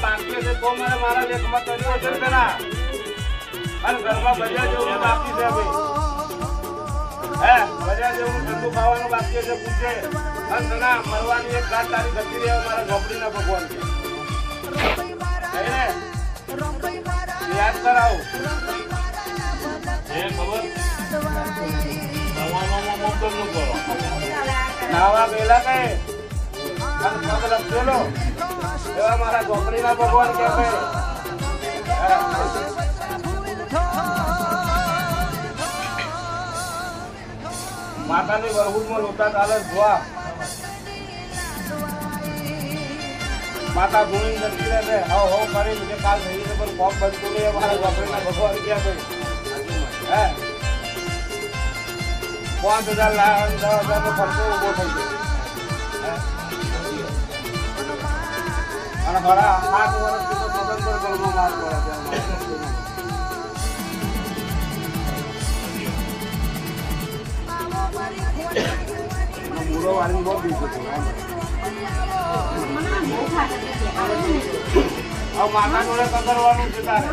બાકી છે તો મને મારા લેખમાં કર્યું હશે પેલા અને ઘરમાં બજાર જેવું બાકી છે ભાઈ બજાર જેવું ઠંડુ ખાવાનું બાકી છે પૂછે અને તના મરવાની એક ગાંઠ તારી જતી રહે મારા ઝોપડીના ભગવાન છે યાદ કરાવો એ ખબર નાવા પેલા કઈ પગ લખેલો એવા મારા ઝોપડીના ભગવાન કે માતાની વરહુદમાં લોટા ચાલે જોવા માતા ધૂણી જતી રહે હવ કરી મુજે કાલ થઈ છે પણ કોપ બનતું નહીં મારા ઝોપડીના ભગવાન ક્યાં ભાઈ 5000 લાખ 10,000 નો ખર્ચો ઉભો થઈ ગયો અને બડા 8 વર્ષથી તો સ્વતંત્ર ગણમાં માર પડે છે મૂળો વાળી બહુ દીધું હવે માતા જોડે પકડવાનું છે તારે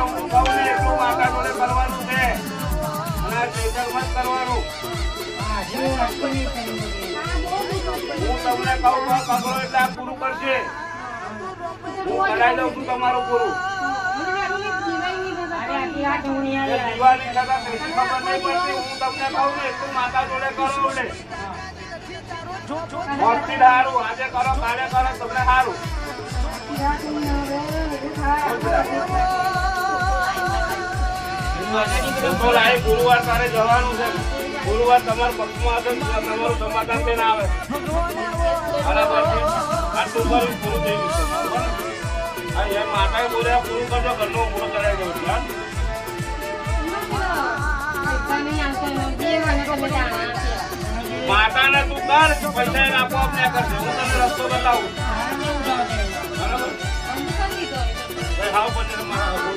હું કહું ને એટલું માતા જોડે કરવાનું છે અને સ્પેશિયલમાં જ કરવાનું હું તમને કહું પકડો એટલે આ પૂરું કરશે હું કરાવી દઉં છું તમારું પૂરું દિવાળી છતાં કઈ ખબર નહીં પડતી હું તમને કહું ને એટલું માતા જોડે કરો એટલે મોટી સારું આજે કરો કાલે કરો તમને સારું ગુરુવાર તારે જવાનું છે ગુરુવાર તમારા પક્ષમાં હશે તમારું સમાધાન થઈને આવે બરાબર છે આટલું કર્યું પૂરું થઈ ગયું છે માતાએ બોલ્યા પૂરું કરજો ઘરનો પૂરો કરાવી દઉં માતાને તું કર પૈસા આપો આપને કરશે હું તમને રસ્તો બતાવું બરાબર હાવ પછી મારા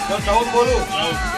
તો 14 બોલું